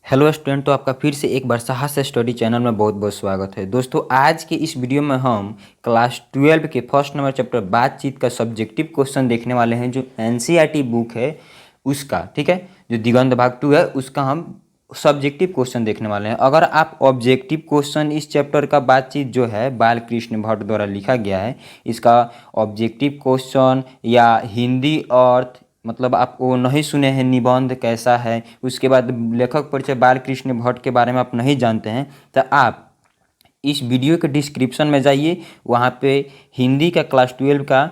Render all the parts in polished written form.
Hello student, तो आपका फिर से एक बार साहस स्टडी चैनल में बहुत बहुत स्वागत है। दोस्तों, आज के इस वीडियो में हम क्लास 12 के फर्स्ट नंबर चैप्टर बातचीत का सब्जेक्टिव क्वेश्चन देखने वाले हैं, जो एनसीईआरटी बुक है उसका। ठीक है, जो दिगंत भाग 2 है उसका हम सब्जेक्टिव क्वेश्चन देखने वाले हैं। अगर आप ऑब्जेक्टिव क्वेश्चन इस चैप्टर का बातचीत जो है बालकृष्ण भट्ट द्वारा लिखा गया है, इसका ऑब्जेक्टिव क्वेश्चन या हिंदी अर्थ मतलब आप वो नहीं सुने हैं, निबंध कैसा है, उसके बाद लेखक परिचय बालकृष्ण भट्ट के बारे में आप नहीं जानते हैं, तो आप इस वीडियो के डिस्क्रिप्शन में जाइए। वहाँ पे हिंदी का क्लास 12 का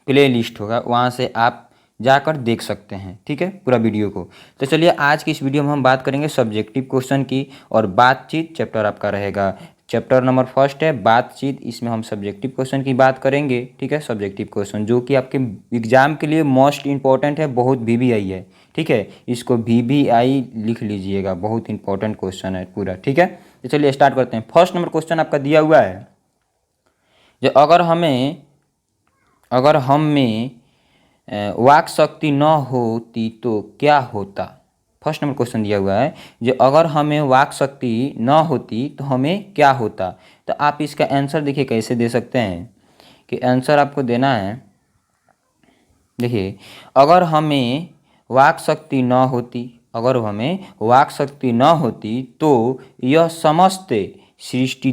प्ले लिस्ट होगा, वहाँ से आप जाकर देख सकते हैं। ठीक है, पूरा वीडियो को। तो चलिए, आज की इस वीडियो में हम बात करेंगे सब्जेक्टिव क्वेश्चन की, और बातचीत चैप्टर आपका रहेगा। चैप्टर नंबर फर्स्ट है बातचीत, इसमें हम सब्जेक्टिव क्वेश्चन की बात करेंगे। ठीक है, सब्जेक्टिव क्वेश्चन जो कि आपके एग्जाम के लिए मोस्ट इंपॉर्टेंट है, बहुत वीवीआई है। ठीक है, इसको वीवीआई लिख लीजिएगा, बहुत इंपॉर्टेंट क्वेश्चन है पूरा। ठीक है, तो चलिए स्टार्ट करते हैं। फर्स्ट नंबर क्वेश्चन आपका दिया हुआ है, जो अगर हम में वाक शक्ति न होती तो क्या होता। फर्स्ट नंबर क्वेश्चन दिया हुआ है, जो अगर हमें वाक शक्ति न होती तो हमें क्या होता। तो आप इसका आंसर देखिए कैसे दे सकते हैं, कि आंसर आपको देना है। देखिए, अगर हमें वाक शक्ति न होती, अगर हमें वाक शक्ति न होती तो यह समस्त सृष्टि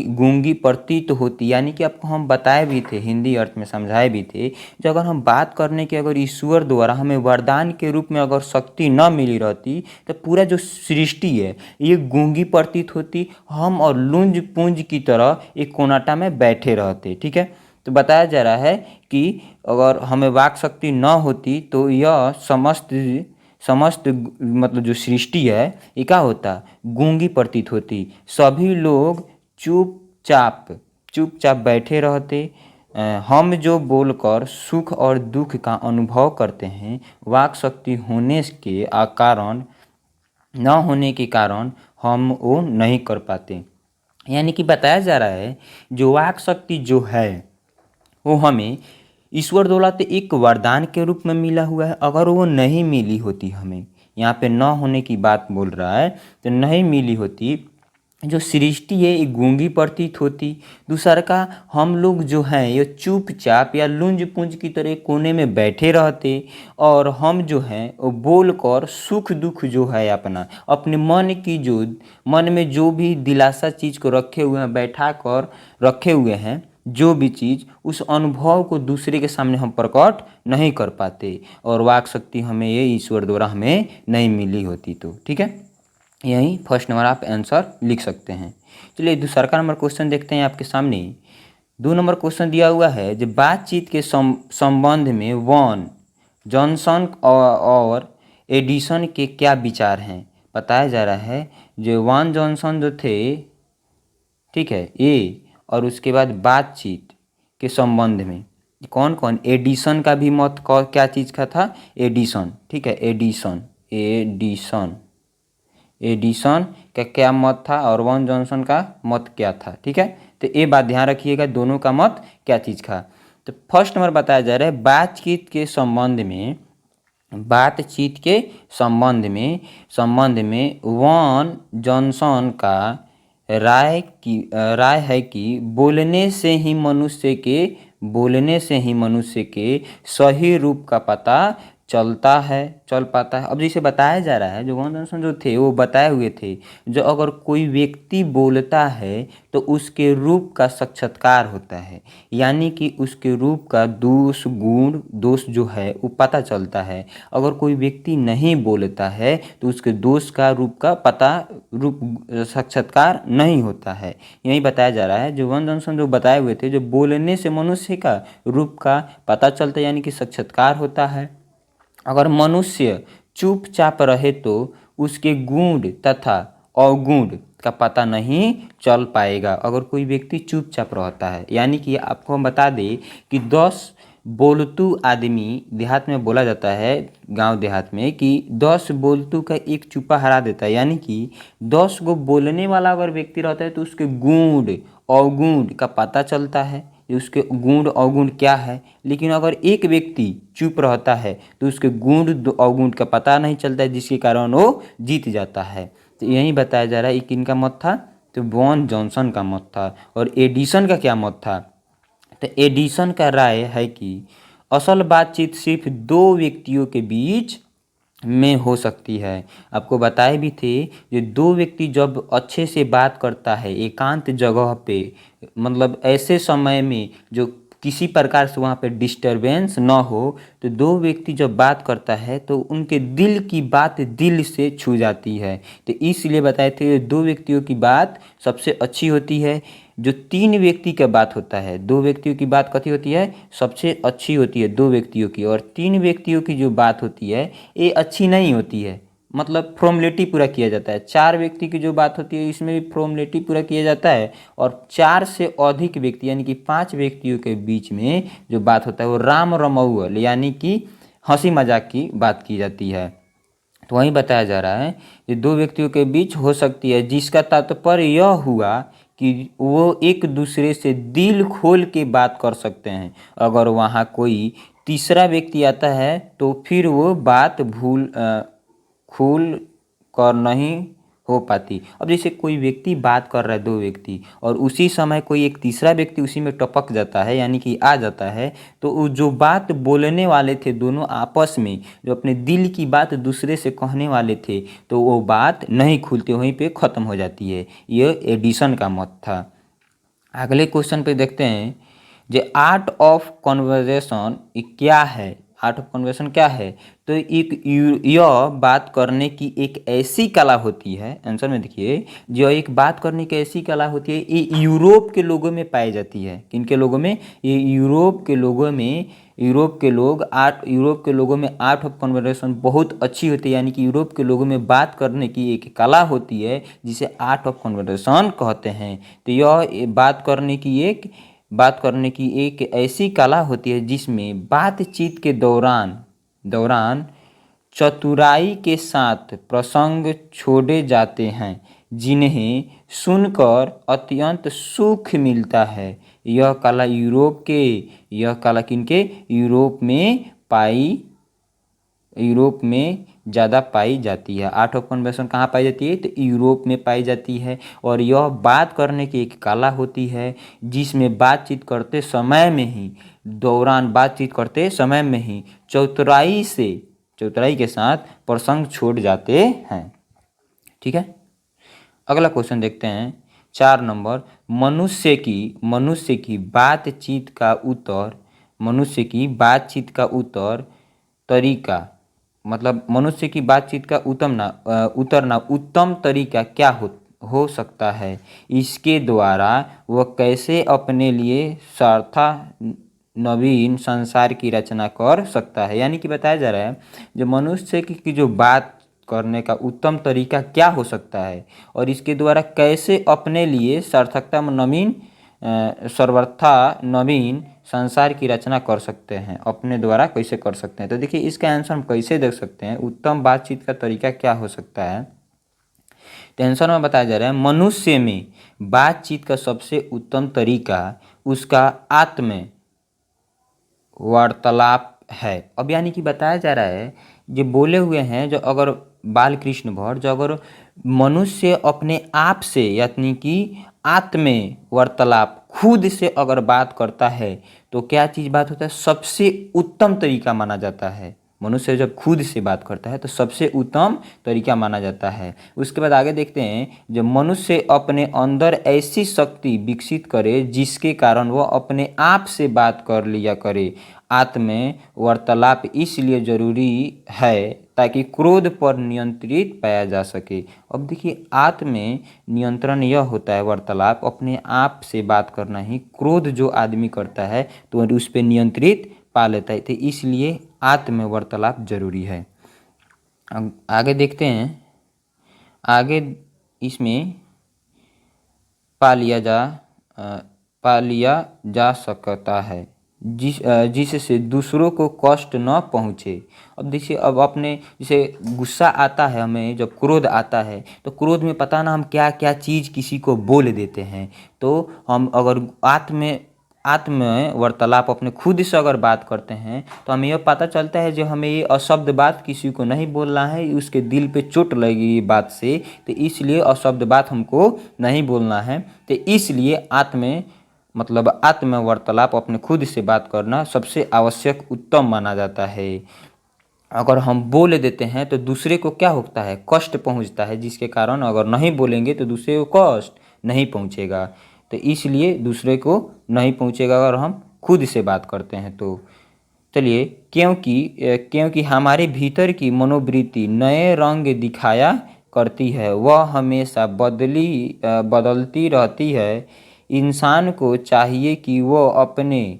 गूंगी प्रतीत होती। यानी कि आपको हम बताए भी थे, हिंदी अर्थ में समझाए भी थे, जो अगर हम बात करने की अगर ईश्वर द्वारा हमें वरदान के रूप में अगर शक्ति न मिली रहती तो पूरा जो सृष्टि है ये गूंगी प्रतीत होती, हम और लुंज पुंज की तरह एक कोनाटा में बैठे रहते। ठीक है, तो बताया जा रहा है कि अगर हमें वाक शक्ति न होती तो यह समस्त मतलब जो सृष्टि है ये क्या होता, गूंगी प्रतीत होती। सभी लोग चुपचाप बैठे रहते। हम जो बोलकर सुख और दुख का अनुभव करते हैं, वाक शक्ति होने के कारण न होने के कारण हम वो नहीं कर पाते। यानी कि बताया जा रहा है जो वाक शक्ति जो है वो हमें ईश्वर दौलत एक वरदान के रूप में मिला हुआ है। अगर वो नहीं मिली होती हमें, यहाँ पे न होने की बात बोल रहा है, तो नहीं मिली होती, जो सृष्टि है ये गूंगी प्रतीत होती। दूसरा का हम लोग जो हैं ये चुपचाप या लुंज पुंज की तरह कोने में बैठे रहते, और हम जो हैं वो बोल कर सुख दुख जो है अपना अपने मन में जो भी दिलासा चीज़ को रखे हुए हैं, बैठा कर रखे हुए हैं जो भी चीज़, उस अनुभव को दूसरे के सामने हम प्रकट नहीं कर पाते, और वाक शक्ति हमें ये ईश्वर द्वारा हमें नहीं मिली होती तो। ठीक है, यही फर्स्ट नंबर आप आंसर लिख सकते हैं। चलिए दूसरा नंबर क्वेश्चन देखते हैं आपके सामने। 2 नंबर क्वेश्चन दिया हुआ है, जो बातचीत के संबंध में वॉन जॉनसन और एडिसन के क्या विचार हैं। बताया जा रहा है जो वॉन जॉनसन जो थे, ठीक है, ये, और उसके बाद बातचीत के संबंध में कौन कौन, एडिसन का भी मत क्या चीज़ का था, एडिसन। ठीक है, एडिसन का क्या मत था और वॉन जॉनसन का मत क्या था। ठीक है, तो ये बात ध्यान रखिएगा, दोनों का मत क्या चीज़ का। तो फर्स्ट नंबर बताया जा रहा है बातचीत के संबंध में वॉन जॉनसन का राय है कि बोलने से ही मनुष्य के सही रूप का पता चल पाता है। अब जैसे बताया जा रहा है, जो वॉन जॉनसन जो थे वो बताए हुए थे, जो अगर कोई व्यक्ति बोलता है तो उसके रूप का साक्षात्कार होता है। यानी कि उसके रूप का दोष जो है वो पता चलता है। अगर कोई व्यक्ति नहीं बोलता है तो उसके दोष का रूप साक्षात्कार नहीं होता है। यही बताया जा रहा है, जो वॉन जॉनसन जो बताए हुए थे, जो बोलने से मनुष्य का रूप का पता चलता है, यानी कि साक्षात्कार होता है। अगर मनुष्य चुपचाप रहे तो उसके गुण तथा अवगुण का पता नहीं चल पाएगा। अगर कोई व्यक्ति चुपचाप रहता है, यानी कि आपको हम बता दें कि 10 बोलतू आदमी, देहात में बोला जाता है, गांव देहात में, कि 10 बोलतू का एक चुप्पा हरा देता है। यानी कि 10 गो बोलने वाला अगर व्यक्ति रहता है तो उसके गुण अवगुण का पता चलता है। कि उसके गुण अवगुण क्या है। लेकिन अगर एक व्यक्ति चुप रहता है तो उसके गुण अवगुण का पता नहीं चलता है, जिसके कारण वो जीत जाता है। तो यही बताया जा रहा है। ये किनका मत था? तो वॉन जॉनसन का मत था। और एडिसन का क्या मत था? तो एडिसन का राय है कि असल बातचीत सिर्फ दो व्यक्तियों के बीच में हो सकती है। आपको बताए भी थे, ये दो व्यक्ति जब अच्छे से बात करता है एकांत जगह पे, मतलब ऐसे समय में जो किसी प्रकार से वहाँ पे डिस्टरबेंस ना हो, तो दो व्यक्ति जब बात करता है तो उनके दिल की बात दिल से छू जाती है। तो इसलिए बताए थे दो व्यक्तियों की बात सबसे अच्छी होती है। जो तीन व्यक्ति का बात होता है, दो व्यक्तियों की बात कथी होती है? सबसे अच्छी होती है दो व्यक्तियों की। और तीन व्यक्तियों की जो बात होती है ये अच्छी नहीं होती है, मतलब फॉर्मेलिटी पूरा किया जाता है। चार व्यक्ति की जो बात होती है इसमें भी फॉर्मेलिटी पूरा किया जाता है। और चार से अधिक व्यक्ति यानी कि पांच व्यक्तियों के बीच में जो बात होता है वो राम रमौल यानी कि हंसी मजाक की बात की जाती है। तो वहीं बताया जा रहा है कि दो व्यक्तियों के बीच हो सकती है, जिसका तात्पर्य यह हुआ कि वो एक दूसरे से दिल खोल के बात कर सकते हैं। अगर वहाँ कोई तीसरा व्यक्ति आता है तो फिर वो बात खुल कर नहीं हो पाती। अब जैसे कोई व्यक्ति बात कर रहा है, दो व्यक्ति, और उसी समय कोई एक तीसरा व्यक्ति उसी में टपक जाता है यानी कि आ जाता है, तो वो जो बात बोलने वाले थे दोनों आपस में, जो अपने दिल की बात दूसरे से कहने वाले थे, तो वो बात नहीं खुलती, वहीं पे ख़त्म हो जाती है। यह एडिसन का मत था। अगले क्वेश्चन पे देखते हैं, जो आर्ट ऑफ कन्वर्सेशन क्या है? आर्ट ऑफ कन्वर्सेशन क्या है? तो यह बात करने की एक ऐसी कला होती है। आंसर में देखिए, जो एक बात करने की ऐसी कला होती है, ये यूरोप के लोगों में पाई जाती है। किनके लोगों में? ये यूरोप के लोगों में। यूरोप के लोगों में आर्ट ऑफ कन्वर्सेशन बहुत अच्छी होती है, यानी कि यूरोप के लोगों में बात करने की एक कला होती है जिसे आर्ट ऑफ कन्वर्सेशन कहते हैं। तो यह बात करने की एक ऐसी कला होती है जिसमें बातचीत के दौरान चतुराई के साथ प्रसंग छोड़े जाते हैं, जिन्हें सुनकर अत्यंत सुख मिलता है। यह कला किनके? यूरोप में ज़्यादा पाई जाती है। आर्ट ऑफ कन्वर्सेशन कहाँ पाई जाती है? तो यूरोप में पाई जाती है। और यह बात करने की एक कला होती है जिसमें बातचीत करते समय में ही चतुराई के साथ प्रसंग छोड़ जाते हैं। ठीक है, अगला क्वेश्चन देखते हैं। 4 नंबर, मनुष्य की बातचीत का उत्तर तरीका, मतलब मनुष्य की बातचीत का उत्तम तरीका क्या हो सकता है? इसके द्वारा वह कैसे अपने लिए नवीन संसार की रचना कर सकता है। यानी कि बताया जा रहा है, जो मनुष्य की जो बात करने का उत्तम तरीका क्या हो सकता है और इसके द्वारा कैसे अपने लिए नवीन संसार की रचना कर सकते हैं, अपने द्वारा कैसे कर सकते हैं। तो देखिए, इसका आंसर हम कैसे देख सकते हैं, उत्तम बातचीत का तरीका क्या हो सकता है। तो आंसर में बताया जा रहा है, मनुष्य में बातचीत का सबसे उत्तम तरीका उसका आत्म वार्तालाप है। अब यानी कि बताया जा रहा है, जो बोले हुए हैं, जो अगर बालकृष्ण भट्ट, जो अगर मनुष्य अपने आप से यानी कि आत्म वार्तालाप खुद से अगर बात करता है तो क्या चीज़ बात होता है? सबसे उत्तम तरीका माना जाता है। मनुष्य जब खुद से बात करता है तो सबसे उत्तम तरीका माना जाता है। उसके बाद आगे देखते हैं, जब मनुष्य अपने अंदर ऐसी शक्ति विकसित करे जिसके कारण वह अपने आप से बात कर लिया करे। आत्म वार्तालाप इसलिए जरूरी है ताकि क्रोध पर नियंत्रित पाया जा सके। अब देखिए, आत्म नियंत्रण यह होता है, वार्तालाप अपने आप से बात करना ही, क्रोध जो आदमी करता है तो उस पर नियंत्रित पा लेता है। तो इसलिए आत्म वार्तालाप जरूरी है। आगे देखते हैं, आगे इसमें पा लिया जा सकता है जिससे दूसरों को कष्ट न पहुँचे। अब देखिए, अब अपने जैसे गुस्सा आता है, हमें जब क्रोध आता है तो क्रोध में पता ना हम क्या क्या चीज़ किसी को बोल देते हैं। तो हम अगर आत्म वार्तालाप अपने खुद से अगर बात करते हैं तो हमें यह पता चलता है जो हमें ये अशब्द बात किसी को नहीं बोलना है, उसके दिल पे चोट लगेगी ये बात से, तो इसलिए अशब्द बात हमको नहीं बोलना है। तो इसलिए आत्म वार्तालाप अपने खुद से बात करना सबसे आवश्यक उत्तम माना जाता है। अगर हम बोल देते हैं तो दूसरे को क्या होता है, कष्ट पहुंचता है, जिसके कारण अगर नहीं बोलेंगे तो दूसरे को कष्ट नहीं पहुंचेगा। तो इसलिए दूसरे को नहीं पहुंचेगा अगर हम खुद से बात करते हैं तो। चलिए, क्योंकि हमारे भीतर की मनोवृत्ति नए रंग दिखाया करती है, वह हमेशा बदलती रहती है। इंसान को चाहिए कि वो अपने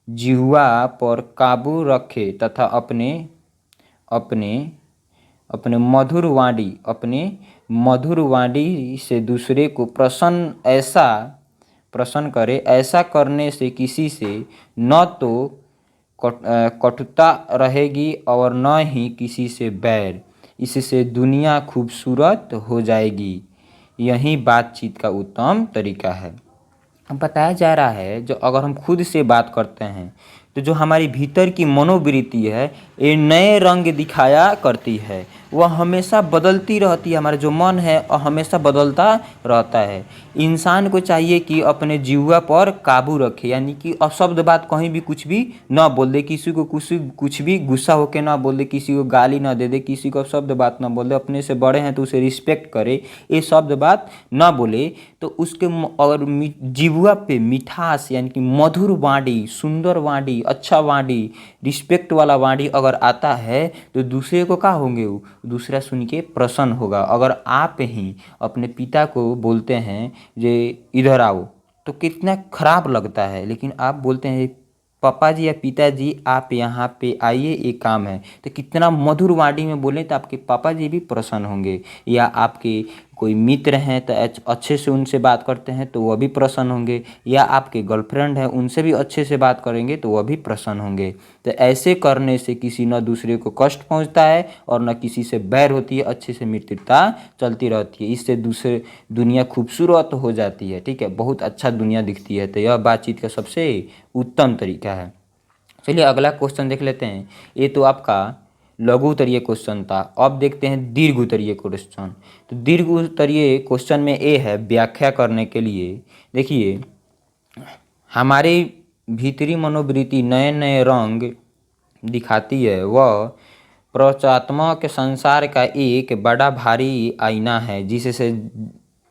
जिह्वा पर काबू रखे तथा अपने अपने मधुर वाणी से दूसरे को प्रसन्न करे। ऐसा करने से किसी से न तो कटुता रहेगी और न ही किसी से बैर। इससे दुनिया खूबसूरत हो जाएगी। यही बातचीत का उत्तम तरीका है। बताया जा रहा है जो अगर हम खुद से बात करते हैं तो जो हमारी भीतर की मनोवृत्ति है ये नए रंग दिखाया करती है, वह हमेशा बदलती रहती है। हमारा जो मन है वह हमेशा बदलता रहता है। इंसान को चाहिए कि अपने जिह्वा पर काबू रखे, यानी कि अशब्द बात कहीं भी कुछ भी ना बोल दे, किसी को कुछ भी गुस्सा होकर ना बोल दे, किसी को गाली ना दे दे, किसी को अशब्द बात ना बोल दे। अपने से बड़े हैं तो उसे रिस्पेक्ट करे, ये शब्द बात ना बोले तो उसके अगर जिह्वा पे मिठास यानी कि मधुर वाणी, सुंदर वाणी, अच्छा वाणी, रिस्पेक्ट वाला वाणी अगर आता है तो दूसरे को क्या होंगे, वो दूसरा सुन के प्रसन्न होगा। अगर आप ही अपने पिता को बोलते हैं जे इधर आओ तो कितना खराब लगता है, लेकिन आप बोलते हैं पापा जी या पिताजी आप यहाँ पे आइए एक काम है, तो कितना मधुर वाणी में बोलें तो आपके पापा जी भी प्रसन्न होंगे। या आपके कोई मित्र हैं तो अच्छे से उनसे बात करते हैं तो वह भी प्रसन्न होंगे। या आपके गर्लफ्रेंड हैं उनसे भी अच्छे से बात करेंगे तो वह भी प्रसन्न होंगे। तो ऐसे करने से किसी न दूसरे को कष्ट पहुंचता है और न किसी से बैर होती है, अच्छे से मित्रता चलती रहती है। इससे दूसरे दुनिया खूबसूरत हो जाती है। ठीक है, बहुत अच्छा दुनिया दिखती है। तो यह बातचीत का सबसे उत्तम तरीका है। चलिए अगला क्वेश्चन देख लेते हैं। ये तो आपका लघु उत्तरीय क्वेश्चन था। अब देखते हैं दीर्घ उत्तरीय क्वेश्चन। तो दीर्घ उत्तरीय क्वेश्चन में ये है व्याख्या करने के लिए। देखिए, हमारे भीतरी मनोवृत्ति नए नए रंग दिखाती है। वह प्रपंचात्मक संसार का एक बड़ा भारी आईना है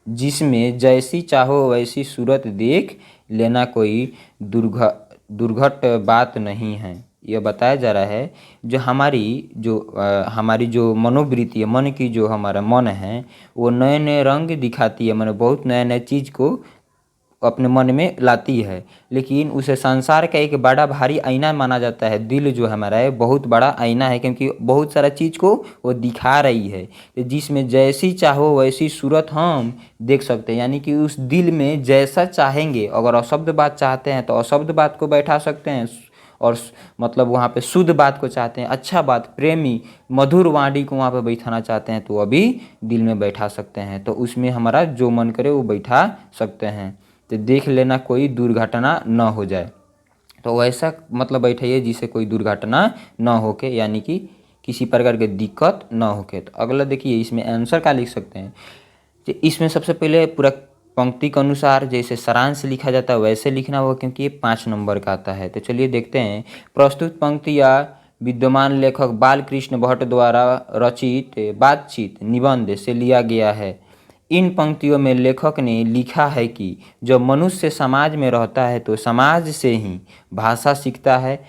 जिसमें जैसी चाहो वैसी सूरत देख लेना कोई दुर्घट बात नहीं है। यह बताया जा रहा है जो हमारी जो मनोवृत्ति है, मन की जो हमारा मन है वो नए नए रंग दिखाती है, मैंने बहुत नए नए चीज़ को अपने मन में लाती है। लेकिन उसे संसार का एक बड़ा भारी आईना माना जाता है। दिल जो हमारा है बहुत बड़ा आईना है, क्योंकि बहुत सारा चीज़ को वो दिखा रही है, तो जिसमें जैसी चाहो वैसी सूरत हम देख सकते हैं। यानी कि उस दिल में जैसा चाहेंगे, अगर अशब्द बात चाहते हैं तो अशब्द बात को बैठा सकते हैं, और वहाँ पे शुद्ध बात को चाहते हैं, अच्छा बात, प्रेमी मधुर वाणी को वहाँ पे बैठाना चाहते हैं तो अभी दिल में बैठा सकते हैं। तो उसमें हमारा जो मन करे वो बैठा सकते हैं। तो देख लेना कोई दुर्घटना न हो जाए, तो वैसा बैठाइए जिससे कोई दुर्घटना न होके, यानी कि किसी प्रकार की दिक्कत न होके। तो अगला देखिए, इसमें आंसर क्या लिख सकते हैं। तो इसमें सबसे पहले पूरा पंक्ति के अनुसार जैसे सारांश लिखा जाता है वैसे लिखना होगा, क्योंकि ये 5 नंबर का आता है। तो चलिए देखते हैं। प्रस्तुत पंक्ति या विद्यमान लेखक बालकृष्ण भट्ट द्वारा रचित बातचीत निबंध से लिया गया है। इन पंक्तियों में लेखक ने लिखा है कि जब मनुष्य समाज में रहता है तो समाज से ही भाषा सीखता है।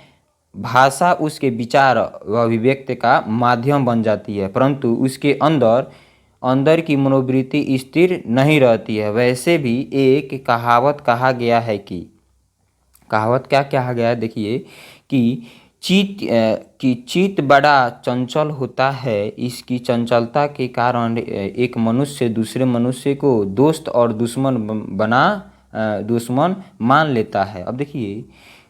भाषा उसके विचार व अभिव्यक्ति का माध्यम बन जाती है, परंतु उसके अंदर की मनोवृत्ति स्थिर नहीं रहती है। वैसे भी एक कहावत कहा गया है कि, कहावत क्या कहा गया है देखिए, कि चित्त बड़ा चंचल होता है। इसकी चंचलता के कारण एक मनुष्य दूसरे मनुष्य को दोस्त और दुश्मन मान लेता है। अब देखिए,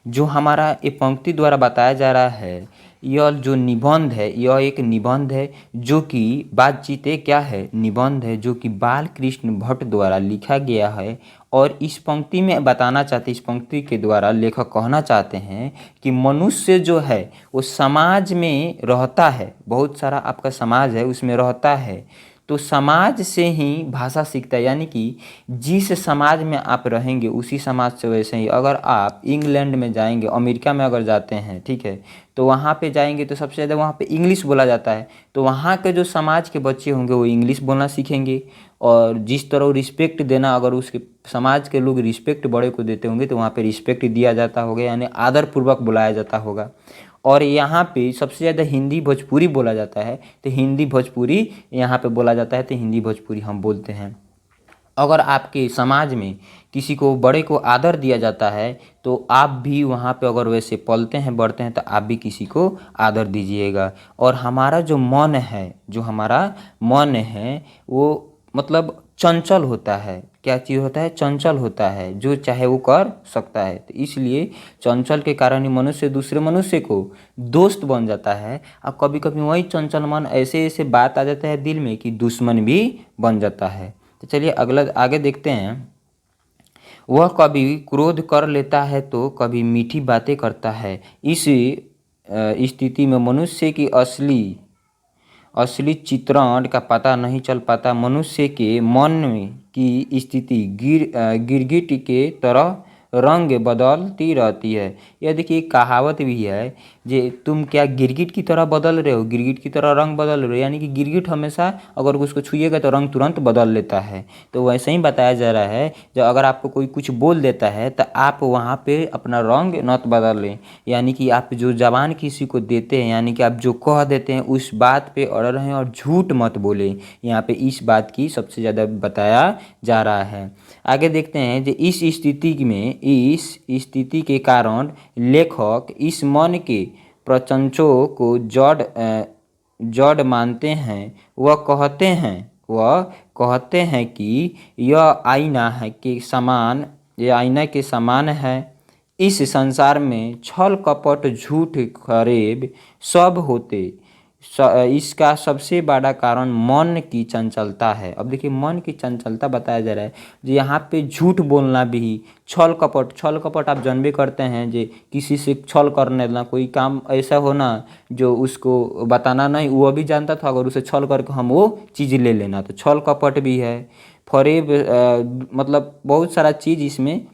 जो हमारा ये पंक्ति द्वारा बताया जा रहा है यह जो निबंध है यह एक निबंध है जो कि बातचीतें क्या है, निबंध है जो कि बाल कृष्ण भट्ट द्वारा लिखा गया है। और इस पंक्ति में बताना चाहते, इस पंक्ति के द्वारा लेखक कहना चाहते हैं कि मनुष्य जो है वो समाज में रहता है, बहुत सारा आपका समाज है उसमें रहता है, तो समाज से ही भाषा सीखता है। यानी कि जिस समाज में आप रहेंगे उसी समाज से, वैसे ही अगर आप इंग्लैंड में जाएंगे, अमेरिका में अगर जाते हैं, ठीक है, तो वहाँ पे जाएंगे तो सबसे ज़्यादा वहाँ पे इंग्लिश बोला जाता है, तो वहाँ के जो समाज के बच्चे होंगे वो इंग्लिश बोलना सीखेंगे। और जिस तरह रिस्पेक्ट देना, अगर उसके समाज के लोग रिस्पेक्ट बड़े को देते होंगे तो वहाँ पे रिस्पेक्ट दिया जाता होगा, यानी आदरपूर्वक बुलाया जाता होगा। और यहाँ पे सबसे ज़्यादा हिंदी भोजपुरी बोला जाता है, तो हिंदी भोजपुरी यहाँ पे बोला जाता है, तो हिंदी भोजपुरी हम बोलते हैं। अगर आपके समाज में किसी को बड़े को आदर दिया जाता है तो आप भी वहाँ पे अगर वैसे पलते हैं बढ़ते हैं तो आप भी किसी को आदर दीजिएगा। और हमारा जो मन है, जो हमारा मन है वो मतलब चंचल होता है। क्या चीज़ होता है? चंचल होता है, जो चाहे वो कर सकता है। तो इसलिए चंचल के कारण ही मनुष्य दूसरे मनुष्य को दोस्त बन जाता है। और कभी कभी वही चंचल मन ऐसे ऐसे बात आ जाता है दिल में कि दुश्मन भी बन जाता है। तो चलिए अगला आगे देखते हैं। वह कभी क्रोध कर लेता है तो कभी मीठी बातें करता है। इस स्थिति में मनुष्य की असली असली चित्रण का पता नहीं चल पाता। मनुष्य के मन में की स्थिति गिरगिट के तरह रंग बदलती रहती है। यह देखिए कहावत भी है, जे तुम क्या गिरगिट की तरह बदल रहे हो, गिरगिट की तरह रंग बदल रहे हो, यानी कि गिरगिट हमेशा अगर उसको छुइएगा तो रंग तुरंत बदल लेता है। तो वैसे ही बताया जा रहा है, जब अगर आपको कोई कुछ बोल देता है तो आप वहाँ पे अपना रंग नत बदल लें। यानी कि आप जो जबान किसी को देते हैं, यानी कि आप जो कह देते हैं उस बात पे अड़े रहें और झूठ मत बोलें। यहाँ पे इस बात की सबसे ज़्यादा बताया जा रहा है। आगे देखते हैं कि इस स्थिति के कारण लेखक इस मन के प्रचंचों को जड़ मानते हैं। वह कहते हैं कि यह आईना के समान है। इस संसार में छल कपट झूठ फरेब सब होते, इसका सबसे बड़ा कारण मन की चंचलता है। अब देखिए मन की चंचलता बताया जा रहा है, जो यहाँ पे झूठ बोलना भी, छल कपट आप जानबे करते हैं, जो किसी से छल करने ना, कोई काम ऐसा होना जो उसको बताना नहीं, वो भी जानता था, अगर उसे छल करके हम वो चीज़ ले लेना, तो छल कपट भी है। फरेब मतलब बहुत सारा चीज़ इसमें,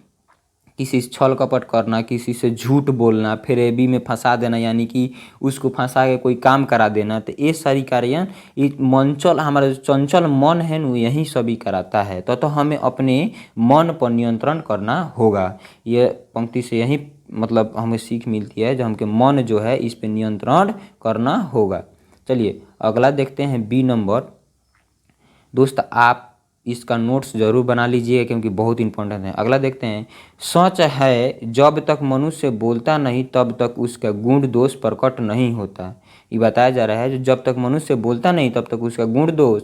किसी से छल कपट करना, किसी से झूठ बोलना, फरेबी में फंसा देना, यानी कि उसको फंसा के कोई काम करा देना। तो ये सारी कार्य ये मंचल हमारा जो चंचल मन है न यही सभी कराता है। तो हमें अपने मन पर नियंत्रण करना होगा। ये पंक्ति से यही मतलब हमें सीख मिलती है, जो हमके मन जो है इस पे नियंत्रण करना होगा। चलिए अगला देखते हैं बी नंबर। दोस्त आप इसका नोट्स ज़रूर बना लीजिए क्योंकि बहुत इंपॉर्टेंट है। अगला देखते हैं। सच है जब तक मनुष्य बोलता नहीं तब तक उसका गुण दोष प्रकट नहीं होता। ये बताया जा रहा है जो जब तक मनुष्य बोलता नहीं तब तक उसका गुण दोष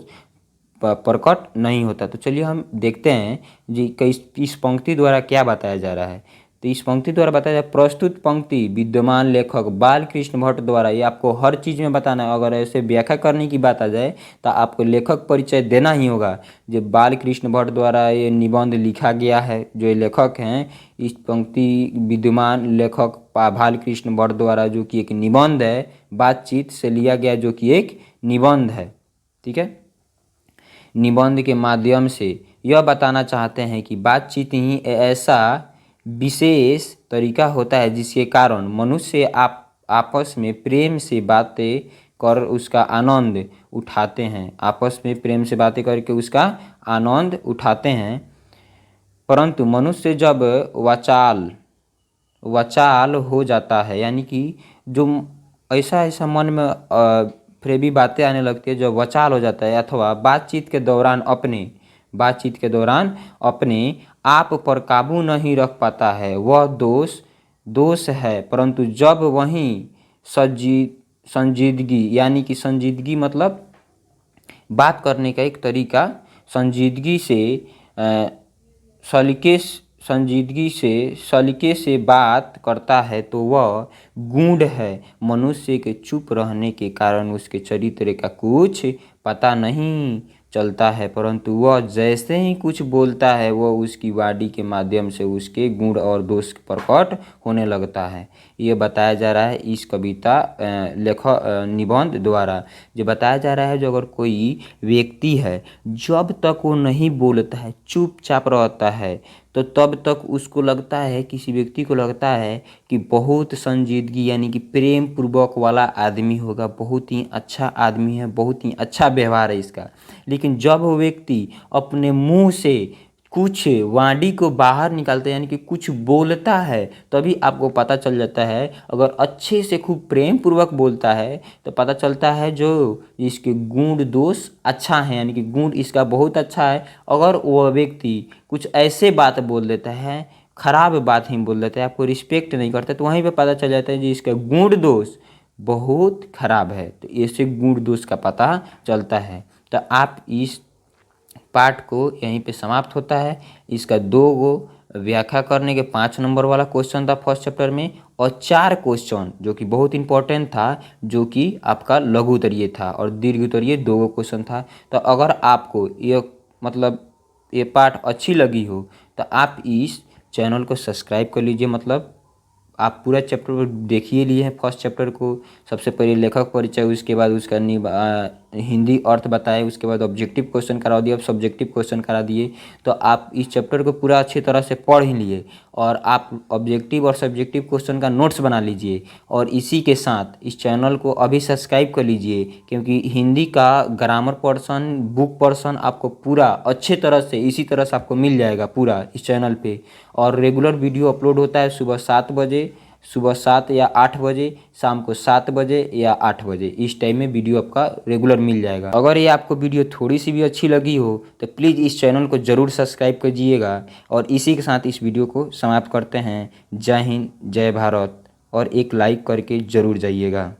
प्रकट नहीं होता। तो चलिए हम देखते हैं जी इस पंक्ति द्वारा क्या बताया जा रहा है। तो इस पंक्ति द्वारा बताया जाए, प्रस्तुत पंक्ति विद्यमान लेखक बाल कृष्ण भट्ट द्वारा, ये आपको हर चीज़ में बताना है। अगर ऐसे व्याख्या करने की बात आ जाए तो आपको लेखक परिचय देना ही होगा। जो बाल कृष्ण भट्ट द्वारा ये निबंध लिखा गया है, जो ये लेखक हैं, इस पंक्ति विद्यमान लेखक बाल कृष्ण भट्ट द्वारा, जो कि एक निबंध है, बातचीत से लिया गया, जो कि एक निबंध है। ठीक है, निबंध के माध्यम से यह बताना चाहते हैं कि बातचीत ही ऐसा विशेष तरीका होता है जिसके कारण मनुष्य आपस में प्रेम से बातें कर उसका आनंद उठाते हैं। आपस में प्रेम से बातें करके उसका आनंद उठाते हैं। परंतु मनुष्य जब वाचाल हो जाता है, यानी कि जो ऐसा ऐसा मन में फरेबी बातें आने लगती है, जो वाचाल हो जाता है, अथवा बातचीत के दौरान अपने आप पर काबू नहीं रख पाता है, वह दोष है। परंतु जब वहीं संजीदगी, यानी कि संजीदगी मतलब बात करने का एक तरीका, संजीदगी से संजीदगी से सलीके से बात करता है तो वह गूढ़ है। मनुष्य के चुप रहने के कारण उसके चरित्र का कुछ पता नहीं चलता है, परंतु वह जैसे ही कुछ बोलता है वह उसकी वाणी के माध्यम से उसके गुण और दोष प्रकट होने लगता है। ये बताया जा रहा है इस कविता निबंध द्वारा। जो बताया जा रहा है, जो अगर कोई व्यक्ति है जब तक वो नहीं बोलता है, चुपचाप रहता है, तो तब तक उसको लगता है, किसी व्यक्ति को लगता है कि बहुत संजीदगी यानी कि प्रेम पूर्वक वाला आदमी होगा, बहुत ही अच्छा आदमी है, बहुत ही अच्छा व्यवहार है इसका। लेकिन जब वो व्यक्ति अपने मुंह से कुछ वाणी को बाहर निकालता है यानी कि कुछ बोलता है, तभी आपको पता चल जाता है। अगर अच्छे से खूब प्रेम पूर्वक बोलता है तो पता चलता है जो इसके गुण दोष अच्छा है, यानी कि गुण इसका बहुत अच्छा है। अगर वह व्यक्ति कुछ ऐसे बात बोल देता है, खराब बात ही बोल देता है, आपको रिस्पेक्ट नहीं करता, तो वहीं पे पता चल जाता है कि इसका गुण दोष बहुत खराब है। तो ऐसे गुण दोष का पता चलता है। तो आप इस पाठ को यहीं पे समाप्त होता है। इसका 2 गो व्याख्या करने के 5 नंबर वाला क्वेश्चन था फर्स्ट चैप्टर में, और 4 क्वेश्चन जो कि बहुत इंपॉर्टेंट था, जो कि आपका लघु उत्तरीय था, और दीर्घ उत्तरीय 2 गो क्वेश्चन था। तो अगर आपको ये मतलब ये पाठ अच्छी लगी हो तो आप इस चैनल को सब्सक्राइब कर लीजिए। मतलब आप पूरा चैप्टर को देखिए लिए हैं। फर्स्ट चैप्टर को सबसे पहले लेखक परिचय, उसके बाद उसका हिंदी अर्थ बताए, उसके बाद ऑब्जेक्टिव क्वेश्चन करा दिए, अब सब्जेक्टिव क्वेश्चन करा दिए। तो आप इस चैप्टर को पूरा अच्छी तरह से पढ़ ही लिए, और आप ऑब्जेक्टिव और सब्जेक्टिव क्वेश्चन का नोट्स बना लीजिए। और इसी के साथ इस चैनल को अभी सब्सक्राइब कर लीजिए, क्योंकि हिंदी का ग्रामर पोर्शन, बुक पोर्शन आपको पूरा अच्छे तरह से इसी तरह से आपको मिल जाएगा पूरा इस चैनल पे। और रेगुलर वीडियो अपलोड होता है सुबह 7 बजे, सुबह 7 या 8 बजे, शाम को 7 बजे या 8 बजे, इस टाइम में वीडियो आपका रेगुलर मिल जाएगा। अगर ये आपको वीडियो थोड़ी सी भी अच्छी लगी हो तो प्लीज़ इस चैनल को ज़रूर सब्सक्राइब कीजिएगा। और इसी के साथ इस वीडियो को समाप्त करते हैं। जय हिंद, जय भारत, और एक लाइक करके ज़रूर जाइएगा।